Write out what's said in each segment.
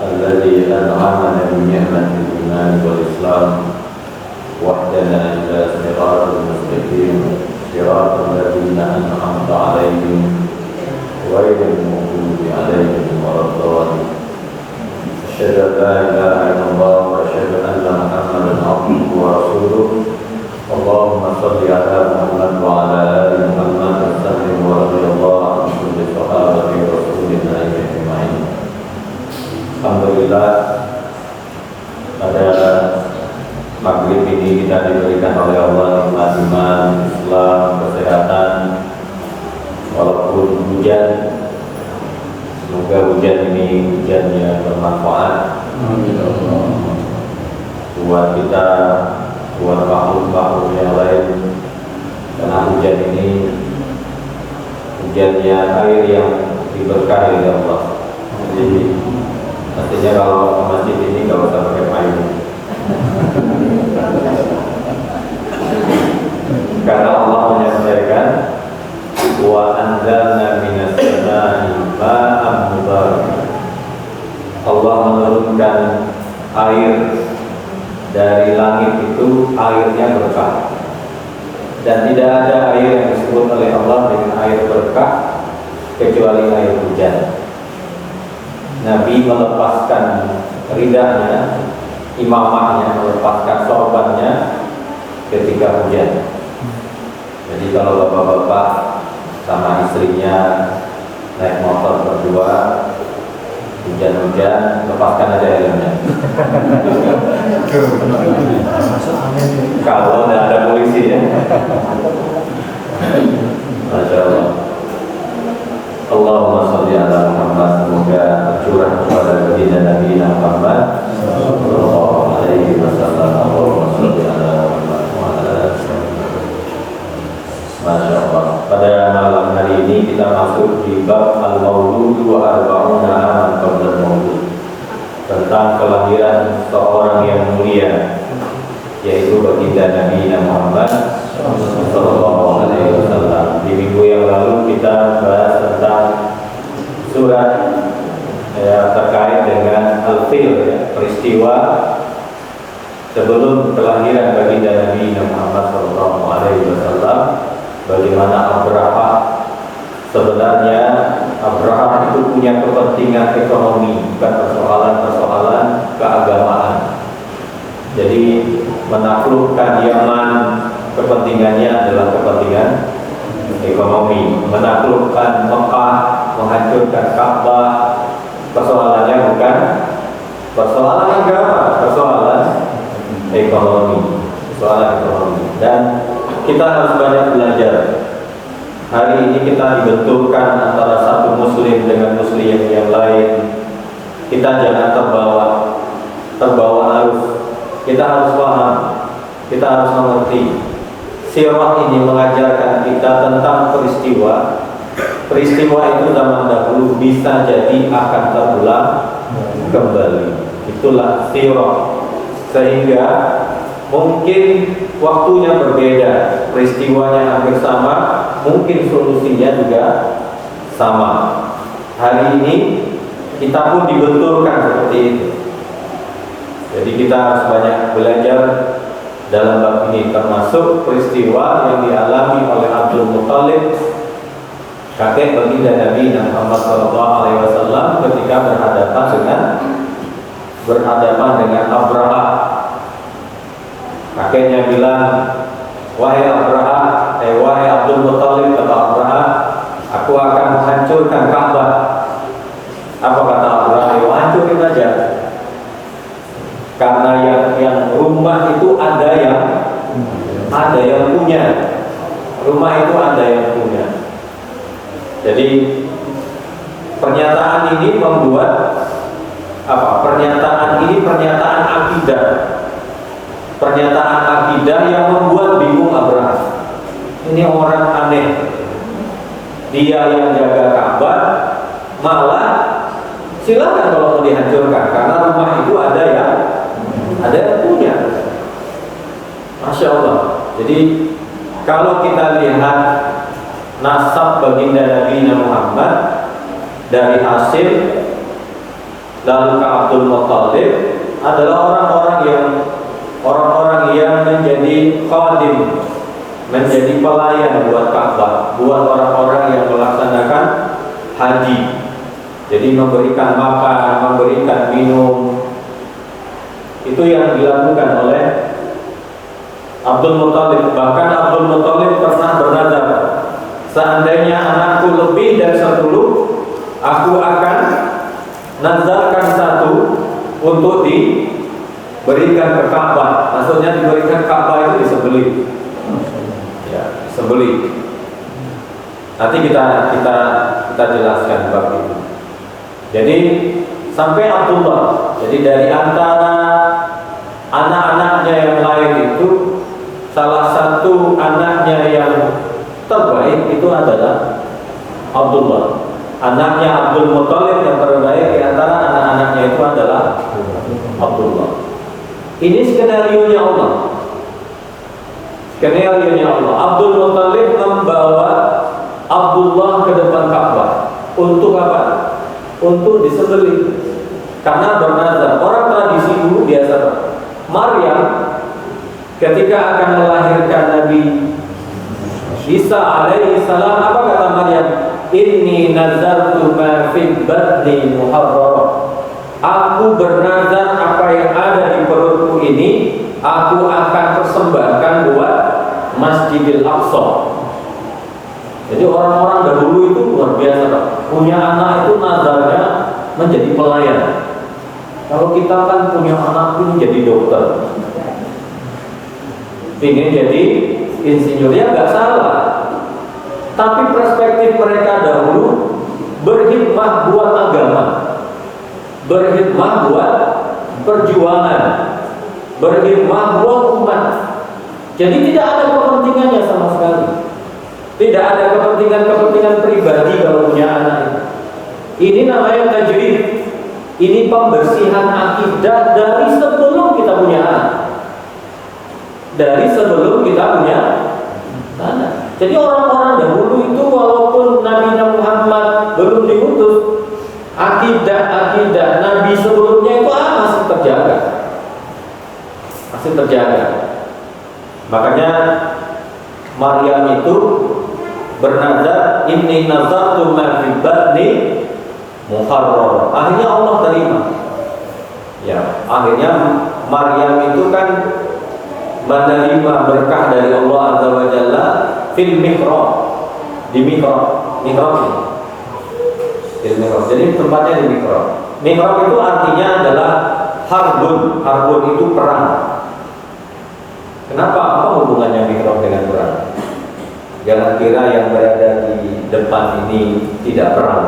الذي أنعمنا بنعمة الإيمان والإسلام وحدنا إلى صراط المستقيم صراط الذين أنعمت عليهم غير المغضوب عليهم ولا الضالين. أشهد أن لا إله إلا الله وأشهد أن محمدا عبده ورسوله. اللهم صل على محمد وعلى آل محمد وسلم ورضي الله عن كل صحابة رسول الله أجمعين. Alhamdulillah, pada maghrib ini kita diberikan oleh Allah nikmat iman, Islam, kesehatan, walaupun hujan. Semoga hujan ini hujan yang bermanfaat buat kita, buat makhluk-makhluk yang lain. Karena hujan ini hujannya air yang diberkahi oleh Allah. Jadi artinya kalau ke masjid ini nggak usah pakai payung. Karena Allah menyampaikan wa anzalna minas samaa'i ma'an mubarakan. Allah menurunkan air dari langit itu, airnya berkah. Dan tidak ada air yang disebut oleh Allah dengan air berkah kecuali air hujan. Nabi melepaskan ridahnya, imamahnya, melepaskan sorbannya ketika hujan. Jadi kalau bapak-bapak sama istrinya naik motor berdua, hujan-hujan, lepaskan aja helmnya. Kalau tidak ada polisi ya. Masya Allah. Allahumma sholli ala Muhammad. Semoga tercurah kepada baginda Nabi Muhammad sallallahu alaihi wasallam. Allahumma sholli ala Muhammad wa ala alihi. Masya Allah. Pada malam hari ini kita masuk di bab al-maulud wa arba'una aman qabla al-maulud, tentang kelahiran seorang yang mulia, yaitu baginda Nabi Muhammad sallallahu alaihi wasallam. Di minggu yang lalu kita bahas tentang surat terkait dengan al-fil, peristiwa sebelum kelahiran baginda Nabi Muhammad sallallahu alaihi wasallam. Bagaimana Abraha, sebenarnya Abraha itu punya kepentingan ekonomi, bukan persoalan-persoalan keagamaan. Jadi menaklukkan Yaman, kepentingannya adalah kepentingan ekonomi. Menaklukkan Mekah, menghancurkan Ka'bah, persoalannya bukan persoalan agama, persoalan ekonomi, persoalan ekonomi. Dan kita harus banyak belajar. Hari ini kita dibenturkan antara satu muslim dengan muslim yang lain. Kita jangan terbawa arus. Kita harus paham, kita harus mengerti. Sirah ini mengajarkan kita tentang peristiwa. Peristiwa itu zaman dahulu bisa jadi akan terulang kembali. Itulah sirah. Sehingga mungkin waktunya berbeda, peristiwanya hampir sama, mungkin solusinya juga sama. Hari ini kita pun dibenturkan seperti itu. Jadi kita harus banyak belajar dalam bab ini, termasuk peristiwa yang dialami oleh Abdul Muttalib, kakek baginda Nabi Muhammad SAW, ketika berhadapan dengan Abraha. Kakeknya bilang, wahai Abraha, wahai Abdul Muttalib, kata Abraha, aku akan menghancurkan Ka'bah. Apa kata Abraha? Hancurin aja. Karena yang rumah itu ada yang punya. Rumah itu ada yang punya. Jadi pernyataan ini membuat apa? Pernyataan ini pernyataan akidah. Pernyataan akidah yang membuat bingung Abraha. Ini orang aneh. Dia yang jaga Ka'bah, malah silakan kalau mau dihancurkan, karena rumah itu ada yang punya. Masya Allah. Jadi kalau kita lihat nasab baginda Nabi Muhammad dari Hashim, lalu ke Abdul Muttalib adalah orang-orang yang menjadi khadim, menjadi pelayan buat Ka'bah, buat orang-orang yang melaksanakan haji. Jadi memberikan makan, memberikan minum, itu yang dilakukan oleh Abdul Muttalib. Bahkan Abdul Muttalib pernah bernazar, seandainya anakku lebih dari 10, aku akan nazarkan 1 untuk diberikan ke Ka'bah. Maksudnya diberikan Ka'bah itu disembelih. Ya, disembelih. Nanti kita jelaskan bab itu. Jadi sampai Abdullah, jadi dari antara anak-anaknya yang lain itu, salah satu anaknya yang terbaik itu adalah Abdullah. Anaknya Abdul Muttalib yang terbaik di antara anak-anaknya itu adalah Abdullah. Ini skenario-nya Allah. Skenario-nya Allah. Abdul Muttalib membawa Abdullah ke depan Ka'bah. Untuk apa? Untuk disembelih. Karena bernazar. Orang tradisi dulu biasa, Maryam ketika akan melahirkan Nabi Isa alaihi salam, apa kata Maryam? Inni nazartu ma fi batni muharrara. Aku bernazar apa yang ada di perutku ini aku akan persembahkan buat Masjidil Aqsa. Jadi orang-orang dahulu itu luar biasa, Pak. Punya anak itu nazarnya menjadi pelayan. Kalau kita kan punya anak pun jadi dokter, ingin jadi insinyur, ya nggak salah. Tapi perspektif mereka dahulu berkhidmat buat agama, berkhidmat buat perjuangan, berkhidmat buat umat. Jadi tidak ada kepentingannya sama sekali. Tidak ada kepentingan pribadi kalau punya anak. Ini namanya tajrid. Ini pembersihan akidah dari sebelum kita punya anak. Dari sebelum kita punya anak. Jadi orang-orang dahulu itu walaupun Nabi Muhammad belum diutus, akidah Nabi sebelumnya itu masih terjaga. Masih terjaga. Makanya Maryam itu bernazar, inni nazartu ma fi batni muharrar. Akhirnya Allah terima. Ya, akhirnya Maryam itu kan menerima berkah dari Allah Azza wa Jalla fil mihrab, di mihrab ini. Jadi tempatnya di mihrab. Mihrab itu artinya adalah harbun itu perang. Kenapa? Apa hubungannya mihrab dengan perang? Jangan kira yang berada di depan ini tidak perang.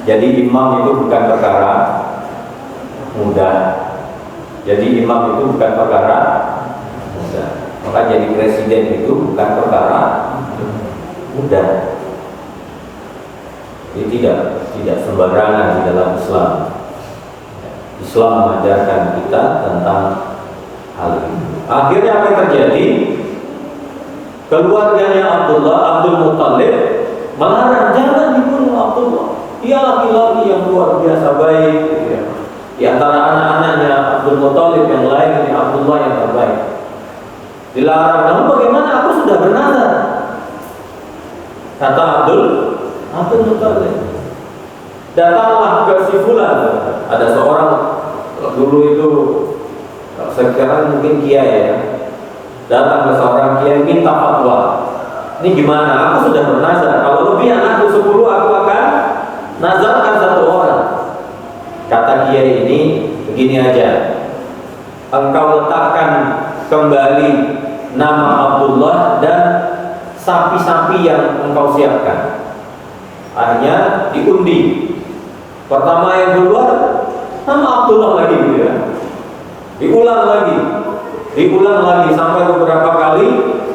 Jadi imam itu bukan perkara mudah. Jadi imam itu bukan perkara mudah. Maka jadi presiden itu bukan perkara mudah. Jadi tidak sembarangan di dalam Islam. Islam mengajarkan kita tentang hal ini. Akhirnya apa yang terjadi? Keluarganya Abdul Muttalib melarang, jangan dibunuh Abdullah. Dia laki-laki yang luar biasa baik. Ya. Di antara anak-anaknya Abdul Muttalib yang lain, ini Abdullah yang terbaik. Dilarang. Lalu bagaimana? Aku sudah bernazar. Kata Abdul Muttalib. Datanglah ke si fulan. Ada seorang dulu itu, sekarang mungkin kiai ya. Datang ke seorang kiai minta fatwa. Ini gimana? Aku sudah bernazar. Kalau lebih anakku 10, aku akan nazarkan 1 orang. Kata kiai ini, begini aja. Engkau letakkan kembali nama Abdullah dan sapi-sapi yang engkau siapkan. Akhirnya diundi. Pertama yang keluar nama Abdullah lagi gitu ya. Diulang lagi sampai beberapa kali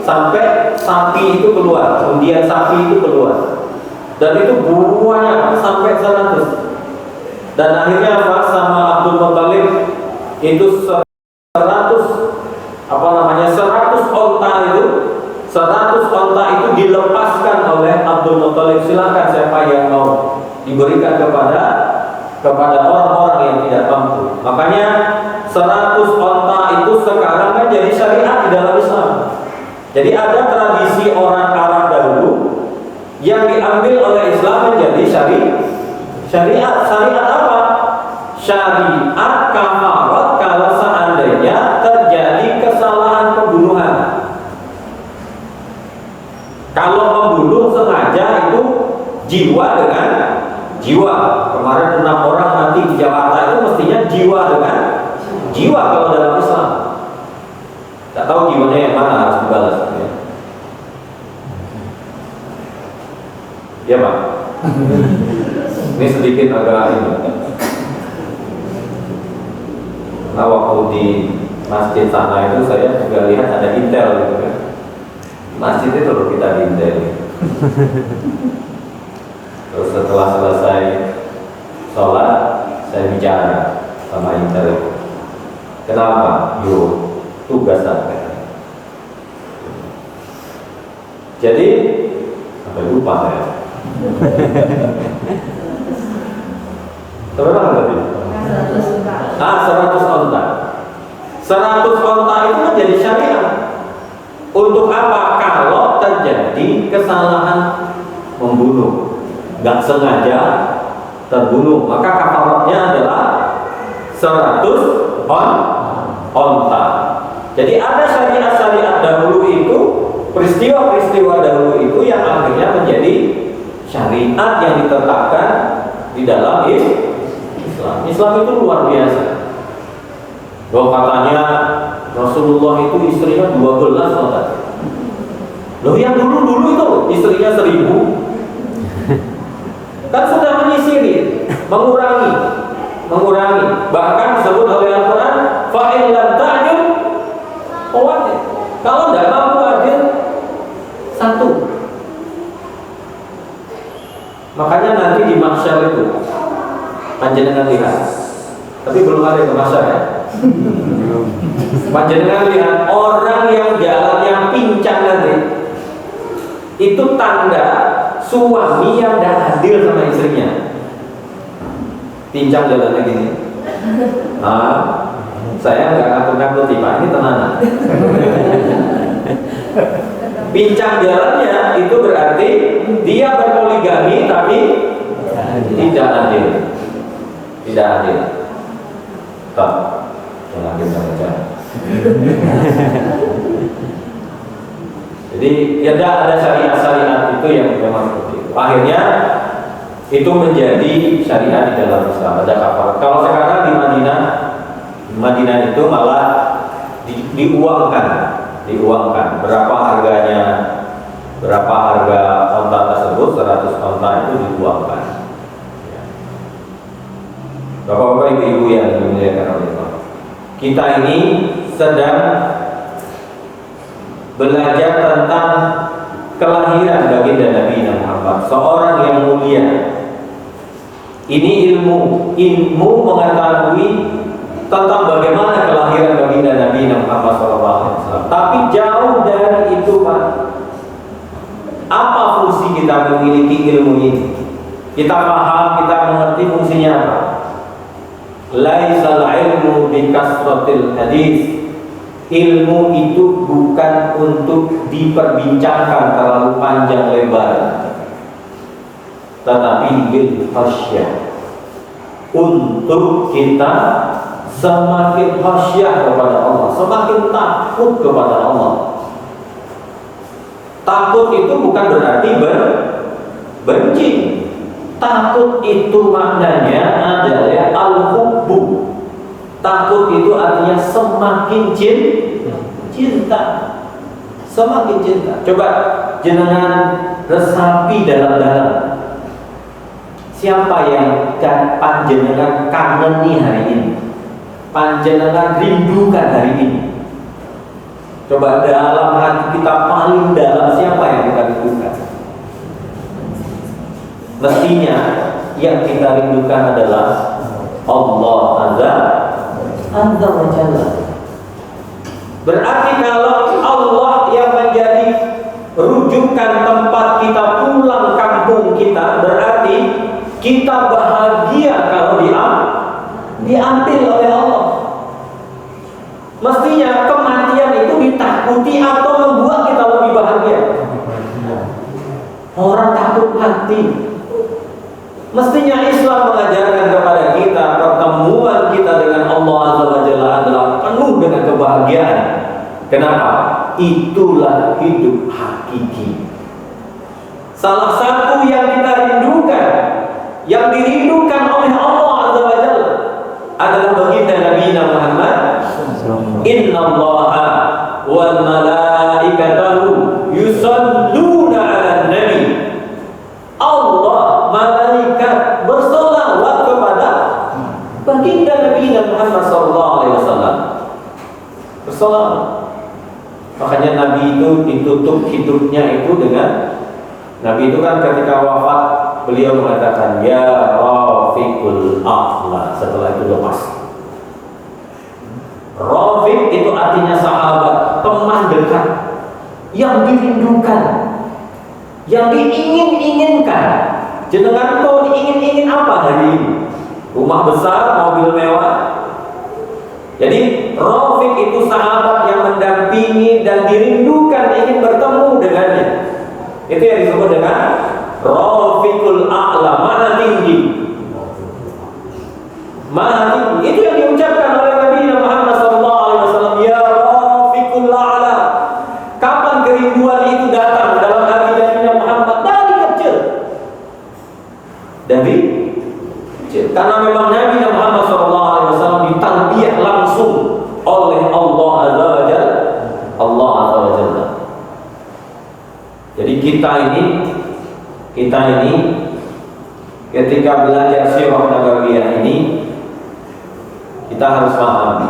sampai sapi itu keluar, undian sapi itu keluar. Dan itu banyak sampai 100. Dan akhirnya apa? Sama Abdul Muttalib itu 100 onta itu, 100 onta itu dilepaskan oleh Abdul Muttalib. Silakan siapa yang mau diberikan kepada kepada orang-orang yang tidak mampu. Makanya 100 onta itu sekarang kan jadi syariat di dalam Islam. Jadi ada tradisi orang Arab dahulu yang diambil oleh Islam menjadi syariat. Syariat apa? Syariat kafarat kalau seandainya terjadi kesalahan pembunuhan. Kalau membunuh sengaja itu jiwa dengan jiwa. Kemarin 6 orang mati di Jakarta itu mestinya jiwa dengan jiwa kalau dalam Islam. Tidak tahu jiwanya yang mana harus dibalas. Ya Pak. Ini sedikit agak ini. Nah waktu di masjid sana itu saya juga lihat ada intel gitu kan. Masjid itu loh kita di intel. Terus setelah selesai sholat saya bicara sama intel. Kenapa? Yo tugas apa? Jadi sampai lupa saya. Berapa tadi? 100 onta. 100 onta itu menjadi syariat. Untuk apa? Kalau terjadi kesalahan membunuh, nggak sengaja terbunuh, maka kafaratnya adalah 100 onta. Jadi ada syariat-syariat dahulu itu, peristiwa-peristiwa dahulu itu yang akhirnya menjadi syariat yang ditetapkan di dalam Islam. Islam itu luar biasa. Loh katanya Rasulullah itu istrinya 12 orang. Loh yang dulu itu istrinya 1000. Kan sudah menyisiri, mengurangi. Bahkan disebut oleh Al-Quran, fa'in lam ta'jud qawatin. Kalau tidak mampu adil 1. Makanya nanti di mahsyar itu panjenengan lihat, tapi belum ada ke mahsyar ya. Panjenengan lihat orang yang jalan yang pincang nanti, itu tanda suami yang tidak adil sama istrinya. Pincang jalannya gini. Saya nggak ngaku-ngaku Pak, ini tenanan. Pincang jalannya itu berarti dia berpoligami tapi tidak adil. Tak, jangan kita. Jadi ya ada syariat-syariat itu yang memang seperti itu. Akhirnya itu menjadi syariat di dalam Islam. Ada kafarat. Kalau sekarang di Madinah itu malah diuangkan. Berapa harganya? Berapa harga onta tersebut? 100 onta itu diuangkan. Bapak-bapak, ibu-ibu yang dimuliakan oleh Allah, kita ini sedang belajar tentang kelahiran baginda Nabi Muhammad, seorang yang mulia. Ini ilmu mengetahui tentang bagaimana kelahiran baginda Nabi Muhammad SAW. Tapi jauh dari itu, Pak. Apa fungsi kita memiliki ilmu ini? Kita paham, kita mengerti fungsinya apa? Laisal ilmu bikasratil hadis. Ilmu itu bukan untuk diperbincangkan terlalu panjang lebar, tetapi bil khasyah, untuk kita semakin khasyah kepada Allah, semakin takut kepada Allah. Takut itu bukan berarti benci. Takut itu maknanya adalah al-hubbu. Takut itu artinya semakin cinta. Semakin cinta. Coba jenengan resapi dalam-dalam. Siapa yang panjenengan kangeni hari ini? Panjenengan rindukan hari ini? Coba dalam hati kita paling dalam, siapa yang kita rindukan? Mestinya yang kita rindukan adalah Allah Azza wa Jalla. Berarti kalau Allah yang menjadi rujukan tempat kita pulang kampung kita, berarti kita bahagia kalau di diambil oleh Allah. Mestinya kematian itu ditakuti atau membuat kita lebih bahagia. Orang takut mati. Mestinya Islam mengajarkan kepada kita pertemuan kita dengan Allah Azza wa Jalla adalah penuh dengan kebahagiaan. Kenapa? Itulah hidup hakiki. Salah satu yang kita rindukan, yang dirindukan oleh Allah Azza wa Jalla adalah baginda Nabi Muhammad. Inna Allaha wal malaikatahu yusalluna 'alan nabi. Allah, malaikat bersolawat kepada baginda Nabi Muhammad sallallahu alaihi wasallam. Bersolawat. Makanya Nabi itu ditutup hidupnya itu dengan, Nabi itu kan ketika wafat beliau mengatakan ya Rafiqul A'la, setelah itu lepas. Rafiq itu artinya sahabat, teman dekat, yang dirindukan, yang diingin-inginkan. Jenengan kau diingin-ingin apa hari ini? Rumah besar, mobil mewah. Jadi Rafiq itu sahabat yang mendampingi dan dirindukan, ingin bertemu dengannya. Itu yang disebut dengan Rafiqul A'la, maha tinggi. Maha tinggi. Itu yang diucapkan oleh Nabi Muhammad SAW. Ya Rafiqul A'la. Kapan kerinduan itu datang dalam hati Nabi Muhammad? Dari kecil. Dari kecil. Karena memang Nabi Muhammad SAW ditarbiyah langsung oleh Allah Azza wa Jalla. Allah Azza wa Jalla. Jadi kita ini ketika belajar sirah nabawiyah ini, kita harus paham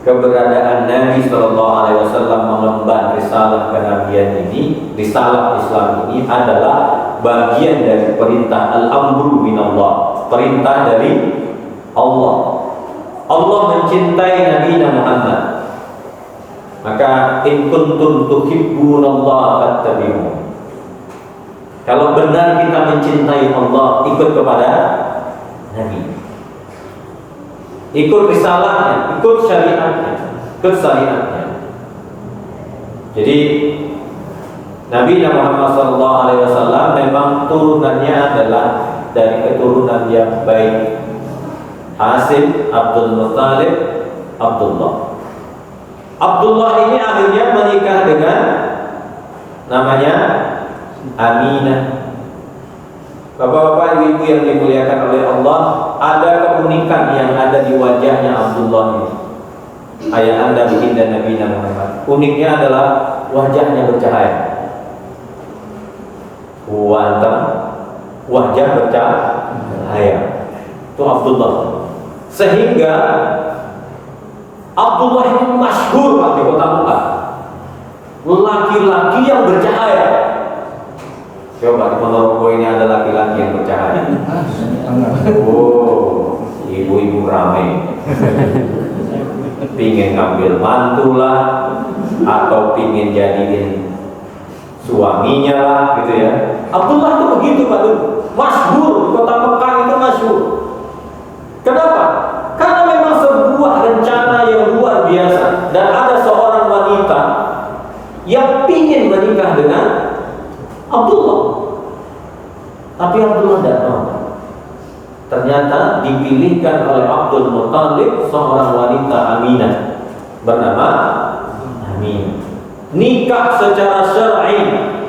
keberadaan Nabi Sallallahu Alaihi Wasallam mengemban risalah kenabian ini, risalah Islam ini adalah bagian dari perintah al-amru minallah, perintah dari Allah. Allah mencintai Nabi Muhammad. Maka in kuntum tuhibbunallaha fattabi'un. Kalau benar kita mencintai Allah, ikut kepada Nabi. Ikut risalahnya, ikut syariatnya. Jadi Nabi Muhammad SAW memang turunannya adalah dari keturunan yang baik. Hasim, Abdul Muttalib, Abdullah. Abdullah ini akhirnya menikah dengan namanya Aminah. Bapak-bapak, ibu-ibu yang dimuliakan oleh Allah, ada keunikan yang ada di wajahnya Abdullah ini. Ayah anda baginda Nabi Muhammad. Uniknya adalah wajahnya bercahaya. Wajah bercahaya. Itu Abdullah. Sehingga Abdullah ini masyhur Pak di kota Mekah. Laki-laki yang bercahaya. Coba di Ponorogo ini ada laki-laki yang bercahaya. Oh, ibu-ibu ramai. Pingin ngambil mantu lah, atau pingin jadiin suaminya lah, gitu ya. Abdullah itu begitu Pak, masyhur di kota Mekah itu masyhur. Kenapa? Karena memang sebuah rencana yang luar biasa, dan ada seorang wanita yang ingin menikah dengan Abdullah, tapi Abdullah tidak mau. Ternyata dipilihkan oleh Abdul Muttalib seorang wanita Aminah bernama Aminah. Nikah secara syar'i,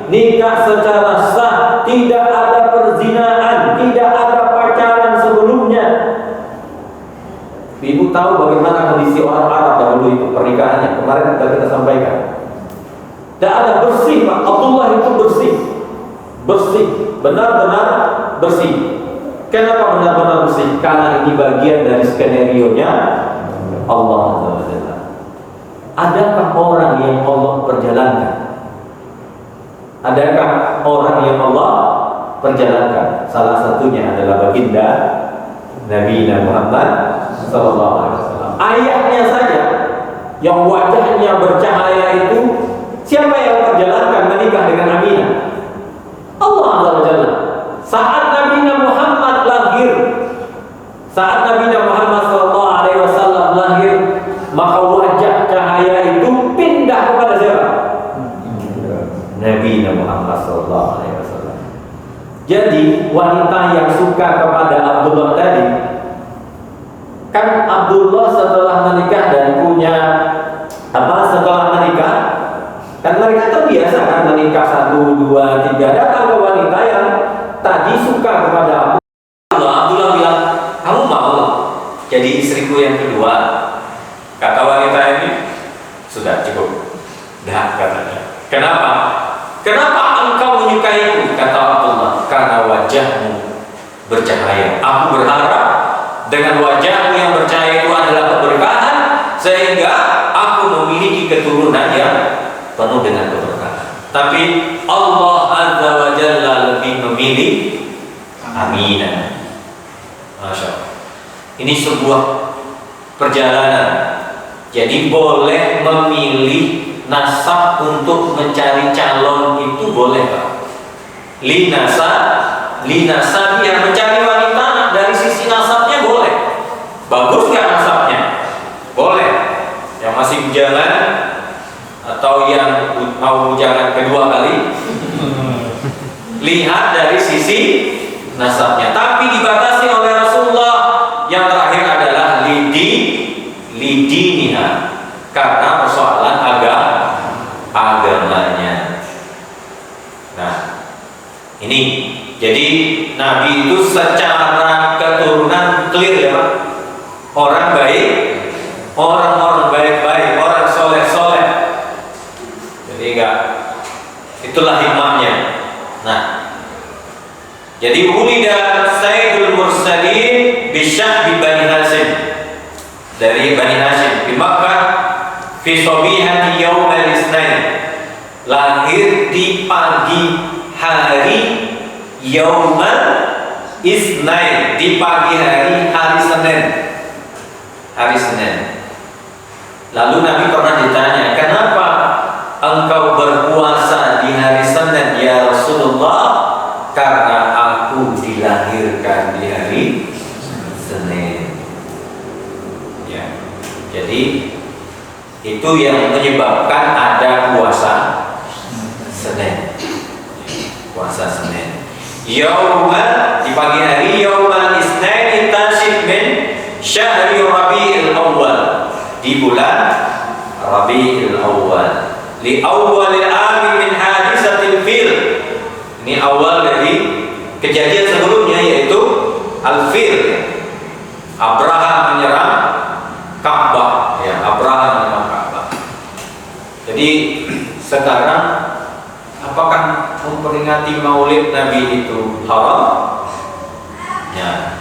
nikah secara sah, tidak ada perzinaan, tidak ada pacaran sebelumnya. Ibu tahu bagaimana kondisi orang Arab dahulu itu pernikahannya. Kemarin kita sampaikan. Tidak ada, bersih Pak. Abdullah itu bersih, benar-benar bersih. Kenapa benar-benar bersih? Karena ini bagian dari skenario-nya Allah Azza wa Jalla. Adakah orang yang Allah perjalankan? Adakah orang yang Allah perjalankan? Salah satunya adalah baginda Nabi Muhammad sallallahu alaihi wasallam. Ayahnya saja yang wajahnya bercahaya itu, siapa yang perjalankan menikah dengan Aminah? Allah Azza wa Jalla. Saat Nabi Muhammad lahir, saat Nabi Nabi Muhammad SAW lahir, maka wajah cahaya itu pindah kepada siapa? Nabi Muhammad SAW. Jadi wanita yang suka kepada Abdullah tadi, kan Abdullah setelah menikah dan punya setelah menikah, kan mereka terbiasa kan menikah 1, 2, 3, datang ke wanita yang tadi suka kepada Abdullah. Abdullah bilang, kamu mau jadi istriku yang kedua? Kata wanita ini, sudah cukup. Dah, katanya. Kenapa? Kenapa engkau menyukaiku? Kata Abdullah, karena wajahmu bercahaya. Aku berharap dengan wajahmu yang bercahaya itu adalah keberkahan, sehingga aku memiliki keturunan yang penuh dengan keberkahan. Tapi Allah Azza wa Jalla lebih memilih Aminah. Masya Allah. Ini sebuah perjalanan. Jadi boleh memilih nasab untuk mencari calon itu boleh, Pak. Linasab yang mencari wanita dari sisi nasabnya boleh. Bagus nggak nasabnya? Boleh. Yang masih bujangan atau yang mau bujangan kedua kali, lihat dari sisi nasabnya. Tapi dibatasi oleh Rasulullah. Yang terakhir adalah lidiniha, karena persoalan agamanya. Nah, ini jadi Nabi itu secara keturunan clear ya, Pak. Orang baik, orang-orang baik-baik, orang soleh-soleh. Jadi itulah hikmahnya. Nah, jadi ulida Sayyidul Mursalin bisyahbi Bani Hashim, dari Bani Hashim di Makkah, fi sobihati yaumal isnain, lahir di pagi hari yaumal isnain, di pagi hari Senin. Hari Senin. Lalu Nabi pernah ditanya, kenapa engkau berpuasa di hari Senin ya Rasulullah? Karena aku dilahirkan di hari Senin. Ya. Jadi itu yang menyebabkan ada puasa Senin. Puasa Senin. Yaumal, di pagi hari yaumal isnain tasyib min syahri Rabi'il Awal, di bulan Rabi'il Awal, li awwalil amin min hadisatil fil. Ini awal dari kejadian sebelumnya, yaitu Al-Fil. Abraham menyerang Ka'bah, ya, Abraham menyerang Ka'bah. Jadi sekarang apakah memperingati Maulid Nabi itu haram? Ya.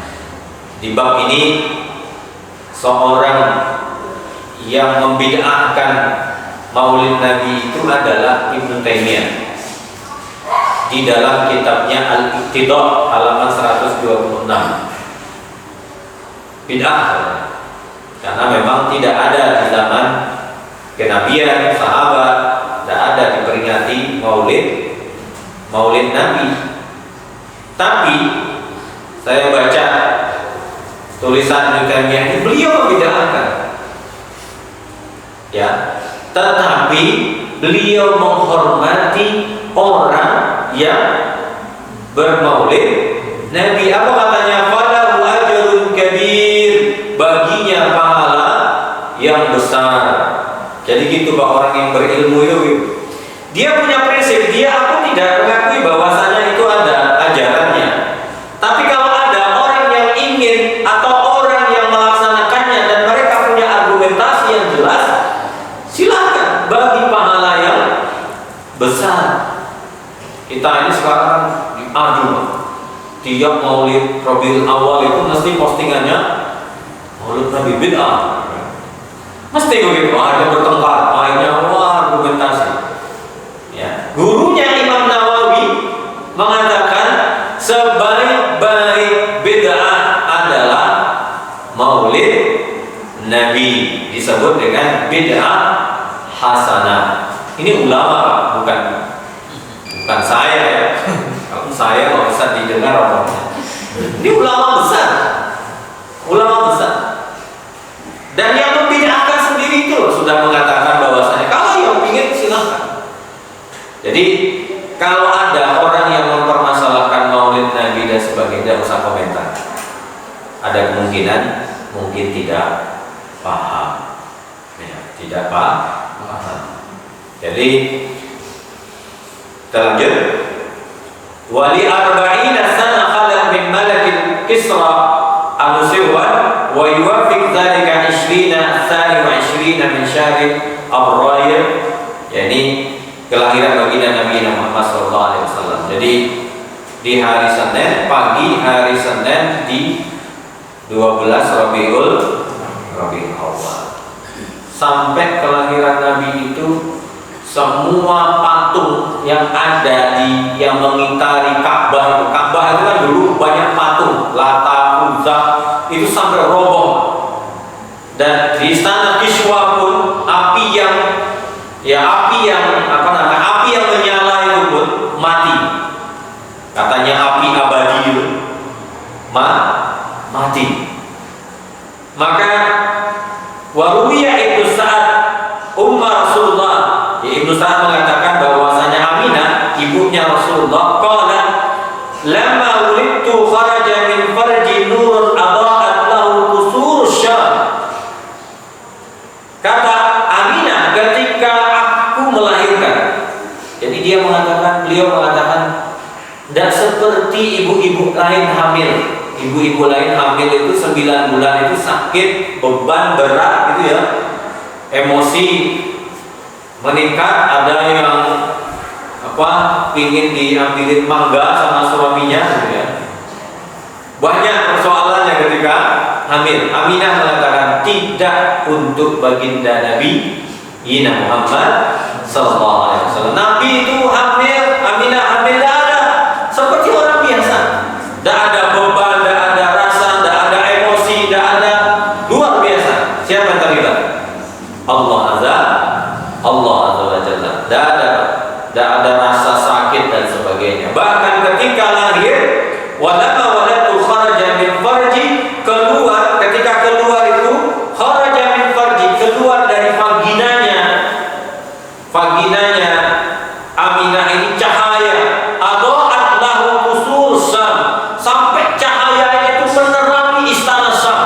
Di bab ini seorang yang membid'ahkan Maulid Nabi itu adalah Ibnu Taimiyah. Di dalam kitabnya Al-Iqtidah halaman 126. Bid'ah, karena memang tidak ada di zaman kenabian sahabat, tidak ada diperingati Maulid Nabi. Tapi saya baca tulisan Ibnu Taimiyah ini, beliau membid'ahkan, ya, tetapi beliau menghormati orang yang bermaulid Nabi. Apa katanya? Falahu ajrun kabir, baginya pahala yang besar. Jadi gitu Pak, orang yang berilmu itu dia punya prinsip, aku tidak mengakui bahwasanya itu ada ajarannya. Tapi kalau ada orang yang ingin atau orang yang melaksanakannya dan mereka punya argumentasi yang jelas, silakan bagi pahala yang besar. Kita ini sekarang diadu, tiap Maulid Rabiul Awal itu mesti postingannya Maulid Nabi bid'ah. Mesti begitu, ada bertengkar, akhirnya argumentasi. Ya. Gurunya Imam Nawawi mengatakan sebaik-baik bid'ah adalah Maulid Nabi, disebut dengan bid'ah hasanah. Ini ulama, bukan saya ya. Kalau saya nggak bisa didengar omongnya. Ini ulama besar. ulama besar. Dan yang membid'ahkan sendiri itu sudah mengatakan bahwasanya kalau yang ingin silakan. Jadi kalau ada orang yang mempermasalahkan Maulid Nabi dan sebagainya, tidak usah komentar. Ada kemungkinan mungkin tidak paham, ya, tidak paham. Jadi kita lanjut. Wali arba'ina sana khalaq min malakil Kisra al-Sirwan wa yuwafiq dzalika 20 tsani wa 20 min syahr Ar-Rayy, yakni kelahiran baginda Nabi Muhammad SAW. Jadi di hari Senin, pagi hari Senin di 12 Rabiul Awal. Sampai kelahiran Nabi itu semua patung yang ada yang mengitari Ka'bah itu kan dulu banyak patung, Lata, Uzza, itu sampai roboh. Dan di istana Kiswa pun api yang menyala itu pun mati. Katanya api abadi itu mati. Maka waruwiya Ibnu Sa'ad Ummah Rasulullah, Ibnu Sa'ad mengatakan bahwasanya Aminah ibunya Rasulullah qala lamma wulidtu kharaja min farji nurun adaa'at lahu qusur Syam. Kata Aminah ketika aku melahirkan, jadi beliau mengatakan tidak seperti ibu-ibu lain hamil. Ibu-ibu lain hamil itu 9 bulan itu sakit, beban berat gitu ya, emosi meningkat, ada yang pingin diambilin mangga sama suaminya gitu ya. Banyak persoalannya ketika hamil. Aminah mengatakan tidak untuk baginda Nabi Muhammad SAW. Nabi itu hamil, Aminah hamil tidak ada seperti orang biasa. Tidak ada beban, tidak ada rasa, tidak ada emosi, tidak ada, luar biasa. Siapa yang terlibat? Allah Azza wa Jalla. Tidak ada rasa sakit dan sebagainya. Bahkan ketika lahir, walamma waladtu kharaja min farji, ketika keluar itu kharaja min farji, keluar dari vaginanya Aminah ini cahaya, adaa'at lahu qusur Syam, sampai cahayanya itu menerangi istana Syam.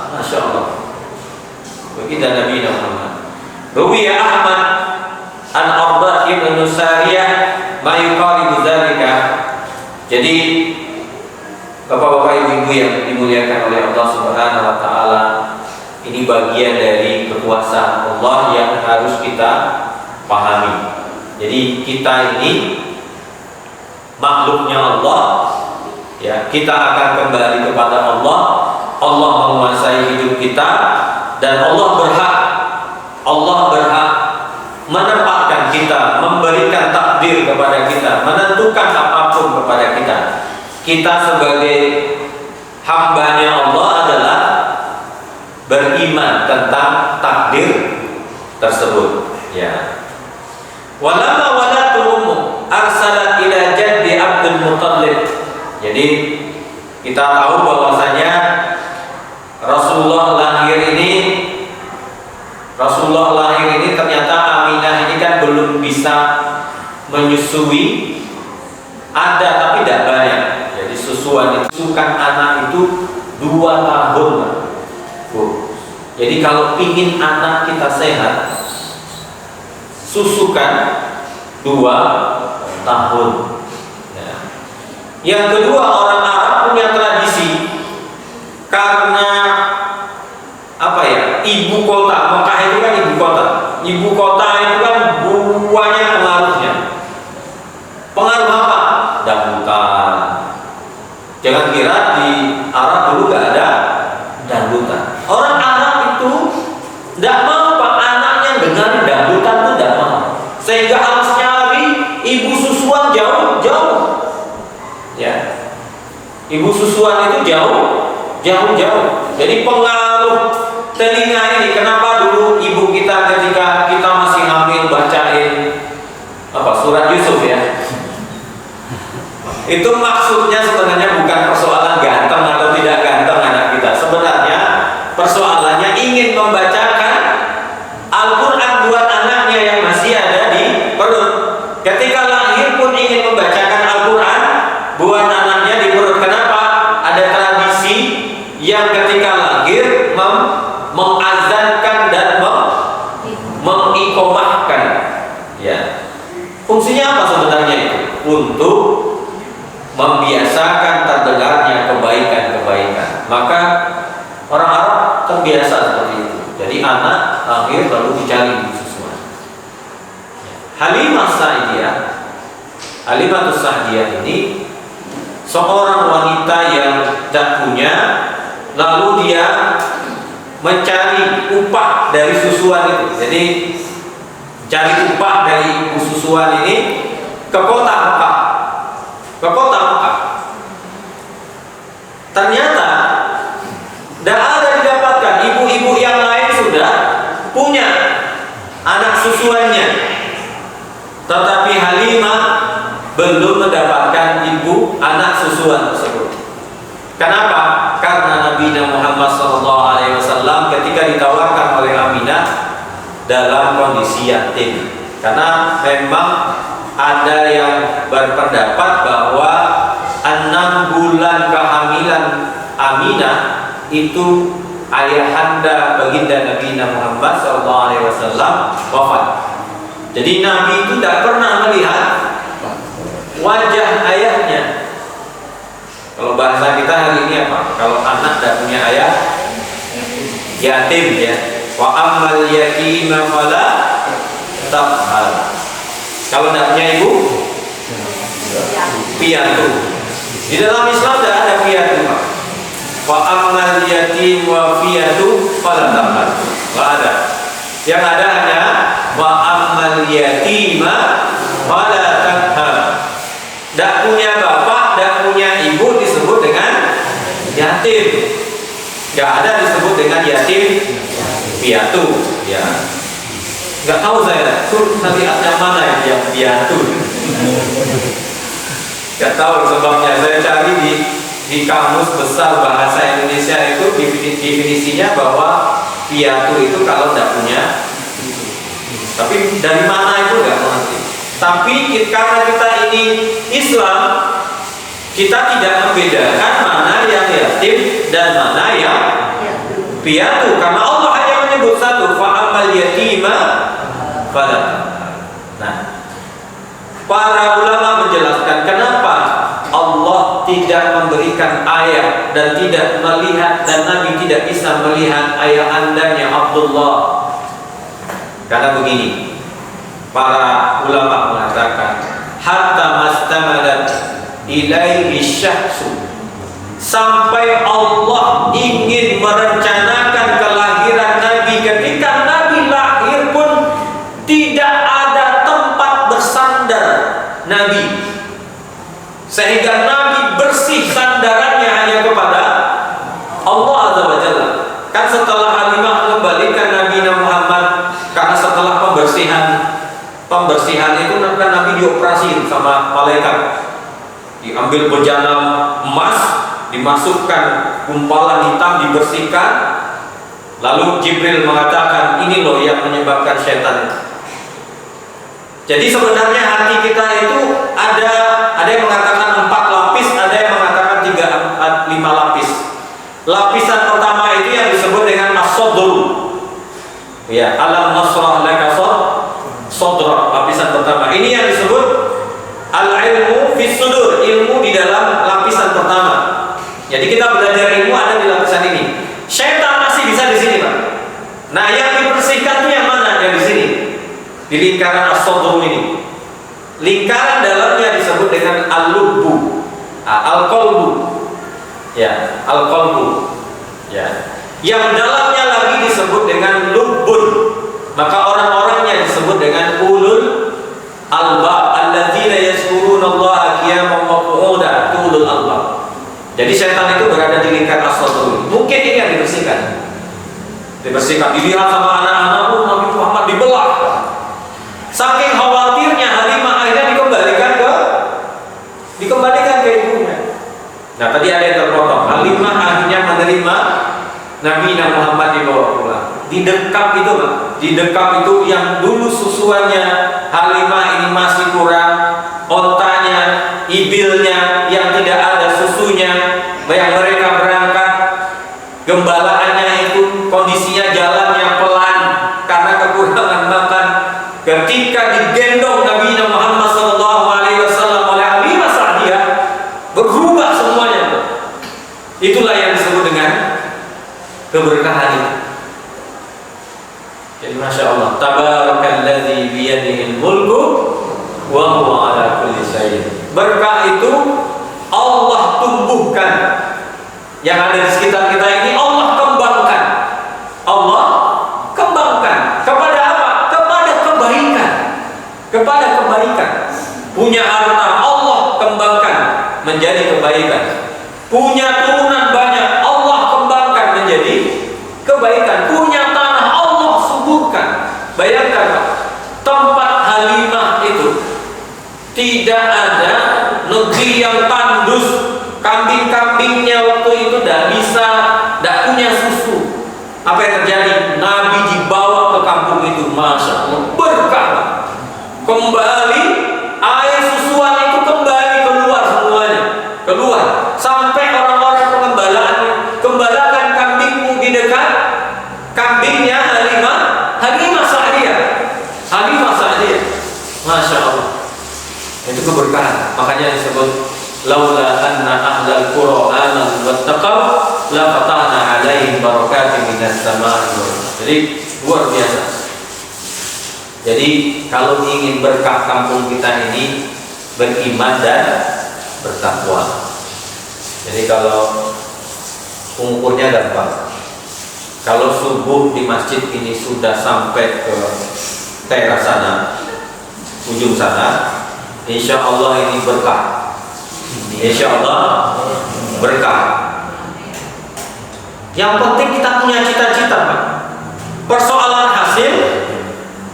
Masya Allah, baginda Nabi Muhammad. Ruwiya Ahmad an Arda ibn Sariyah ma yuqaribu dzalika. Jadi Bapak-bapak, ibu-ibu yang dimuliakan oleh Allah Subhanahu wa taala, ini bagian dari kekuasaan Allah yang harus kita pahami. Jadi kita ini makhluknya Allah, ya, kita akan kembali kepada Allah. Allah menguasai hidup kita dan Allah berhak menempatkan kita, memberikan takdir kepada kita, menentukan apapun kepada kita. Kita sebagai hambanya Allah adalah beriman tentang takdir tersebut, ya. Walamma waladtu ummu arsalat ila jaddi Abdul Muttalib. Jadi kita tahu bahwasanya Rasulullah lahir ini ternyata Aminah ini kan belum bisa menyusui, ada tapi tidak banyak. Jadi susukan anak itu 2 tahun. Jadi kalau ingin anak kita sehat, susukan 2 tahun. Ya. Yang kedua, orang Arab punya tradisi, karena ibu kota Mekah itu kan ibu kota. Ibu kota itu kan banyak pengaruhnya. Pengaruh apa? Dangdutan. Jangan kira di Arab dulu gak ada dangdutan. Orang Arab itu tidak mau Pak anaknya dengar dangdutan itu tidak mau, sehingga harus nyari ibu susuan jauh. Ya, ibu susuan itu jauh. Jadi pengaruh telinga ini. Kenapa dulu ibu kita ketika kita masih hamil bacain surat Yusuf ya? Itu maksudnya sebenarnya bukan persoalan instansi yang ketika lahir mengazankan dan mengikomahkan. Ya. Fungsinya apa sebenarnya itu? Untuk membiasakan terdengarnya kebaikan-kebaikan. Maka orang Arab terbiasa seperti itu. Jadi anak lahir lalu dicari susuan. Halimah Sa'diyah ini seorang wanita yang tak punya, lalu dia mencari upah dari susuan itu. Jadi cari upah dari susuan ini ke kota Mekah. Ternyata tidak ada didapatkan. Ibu-ibu yang lain sudah punya anak susuannya, tetapi Halimah belum mendapatkan ibu anak susuan tersebut. Kenapa? Karena Nabi Muhammad SAW ketika ditawarkan oleh Aminah dalam kondisi yatim. Karena memang ada yang berpendapat bahwa 6 bulan kehamilan Aminah itu ayahanda baginda Nabi Muhammad SAW wafat. Jadi Nabi itu tidak pernah melihat wajah ayahnya. Kalau bahasa kita hari ini apa? Kalau anak tidak punya ayah, yatim ya. Wa ammal yatima fala taqhar. Kalau tidak punya ibu, piatu. Di dalam Islam tidak ada piatu. Wa ammal yatim wa piatu fala taqhar. Tidak ada. Yang ada hanya wa ammal yatima fala taqhar. Tidak punya bapak, tidak punya ibu disebut dengan yatim. Tidak ada disebut dengan yatim piatu. Ya. Nggak tahu saya. Syariatnya mana yang piatu? Nggak tahu sebabnya. Saya cari di kamus besar bahasa Indonesia itu definisinya bahwa piatu itu kalau tidak punya. Tapi dari mana itu nggak mengerti. Tapi karena kita ini Islam, kita tidak membedakan mana yang yatim dan mana yang piatu. Karena Allah hanya menyebut satu, fa'amal yatima fala. Nah, para ulama menjelaskan kenapa Allah tidak memberikan ayat dan tidak melihat, dan Nabi tidak bisa melihat ayahandanya Abdullah. Karena begini, para ulama mengatakan hatta mastamadat ilaihi syahsu, sampai Allah ingin merencanakan kelahiran Nabi. Ketika Nabi lahir pun tidak ada tempat bersandar Nabi, sehingga Nabi bersih sandarannya hanya kepada Allah Azza wa Jalla. Kan setelah Halimah mengembalikan Nabi Muhammad, karena setelah pembersihan itu kan Nabi dioperasi sama malaikat, diambil bejana emas, dimasukkan gumpalan hitam, dibersihkan. Lalu Jibril mengatakan, ini loh yang menyebabkan setan. Jadi sebenarnya hati kita itu ada yang mengatakan 4 lapis, ada yang mengatakan 5 lapis. Lapisan pertama itu yang disebut dengan as-sadr. Ya, alam nasrah laka sadrak, lapisan pertama. Ini yang disebut al-ilmu fis sudur, ilmu di dalam lapisan pertama. Jadi kita belajar ilmu ada di lapisan ini. Syaitan masih bisa di sini, Pak. Nah, yang dibersihkan itu yang mana? Yang di sini. Di lingkaran as-sadr ini. Lingkaran dalamnya disebut dengan al-lubbu, al-qalbu. Ya, al-qalbu. Ya. Yang dalamnya lagi disebut dengan lubbun. Maka orang-orangnya disebut dengan ulul albab, alladzina yazkurunallaha qiyaman wa qu'udan, ulul albab. Jadi setan itu berada di lingkar as-sadr. Mungkin ini yang dibersihkan. Dilihat sama anak-anak, Nabi Muhammad dibelah. Saking khawatirnya Halimah akhirnya dikembalikan ke ibunya. Nah, tadi ada yang terpotong. Halimah akhirnya menerima Nabi Muhammad dibawa pulang. Di dekap itu, Pak. Di dekap itu yang dulu susuannya Halimah ini masih kurang, ontanya, ibilnya yang tidak ada susunya, yang mereka berangkat Gembalaannya itu kondisinya jalannya pelan karena kekurangan makan. Ketika digendong Nabi Muhammad SAW oleh Halimah Sa'diyah, berubah semuanya. Itulah yang disebut dengan keberkahan itu. Jadi Masya Allah, Tabarakalladzi biyadihil mulku wa huwa ala kulli syai'in. Berkah itu Allah tumbuhkan. Yang ada di sekitar kita ini Allah kembangkan. Allah kembangkan kepada apa? Kepada kebaikan. Kepada kebaikan. Punya harta Allah kembangkan menjadi kebaikan. Punya turunan banyak Allah kembangkan menjadi kebaikan. Punya tanah Allah suburkan. Bayangkan tempat Halimah itu tidak ada negeri yang tandus. Kambing-kambingnya waktu itu tidak punya susu. Apa yang terjadi? Nabi dibawa ke kampung itu, Masya Allah, berkah. Kembali air susuan itu kembali keluar semuanya, keluar. Sampai orang-orang kembalakan kambingmu di dekat kambingnya Halimah Sa'diyah. Halimah Sa'diyah, Masya Allah. Itu keberkahan. Makanya disebut laula anna ahlal qura amanu wattaqaw la fatahna 'alaihim barakatin minas samaa'i. Jadi luar biasa. Jadi kalau ingin berkah kampung kita ini, beriman dan bertakwa. Jadi kalau ukurnya gampang. Kalau subuh di masjid ini sudah sampai ke teras sana, ujung sana, insya Allah ini berkah. Insya Allah berkah. Yang penting kita punya cita-cita, Pak. Persoalan hasil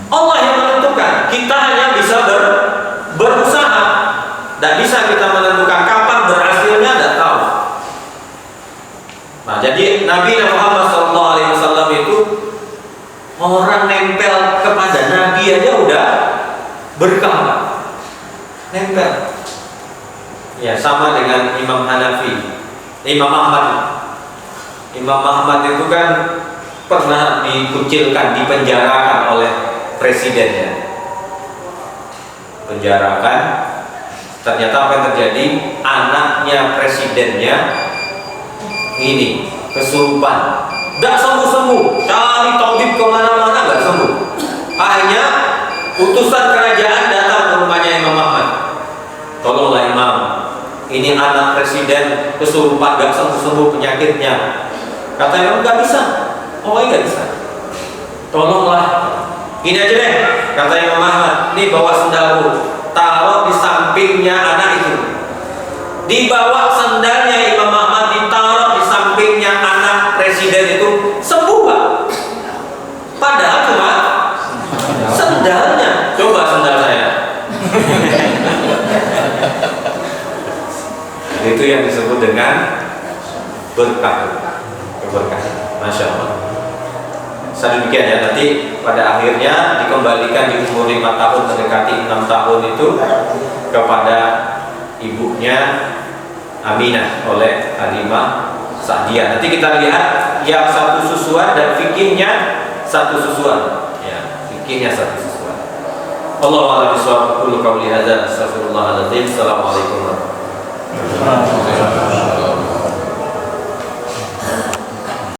Allah yang menentukan. Kita hanya bisa berusaha. Tidak bisa kita menentukan kapan berhasilnya, tidak tahu. Nah, jadi Nabi Muhammad SAW itu orang nempel kepada Nabi aja udah berkah, Pak. Nempel. Ya, sama dengan Imam Hanafi, Imam Ahmad. Imam Ahmad itu kan pernah dikucilkan, dipenjarakan oleh presidennya. Penjarakan. Ternyata apa yang terjadi? Anaknya presidennya ini kesurupan, tidak sembuh-sembuh, cari tabib kemana-mana nggak sembuh. Akhirnya utusan kerajaan datang ke rumahnya Imam Ahmad. Tolonglah Imam, ini anak presiden kesurupan, gak sembuh-sembuh penyakitnya. Kata Imam, gak bisa. Oh, gak bisa. Tolonglah. Gini aja deh, kata Imam Ahmad, nih bawa sendalmu, taruh di sampingnya anak itu. Dibawa sendalnya Imam Ahmad, ditaruh di sampingnya anak presiden itu, sembuh, Pak. Padahal cuma sendalnya. Coba sendal saya. Itu yang disebut dengan berkah, keberkahan. Masya Allah. Sedemikian ya, nanti pada akhirnya dikembalikan di umur 5 tahun mendekati 6 tahun itu kepada ibunya Aminah oleh Halimah Sa'diyah. Nanti kita lihat yang satu susuan dan fikihnya satu susuan. Ya, fikihnya satu susuan. Allahu a'lam bishawab. Qul qawli hadza astaghfirullahaladzim. Assalamualaikum warahmatullahi wabarakatuh.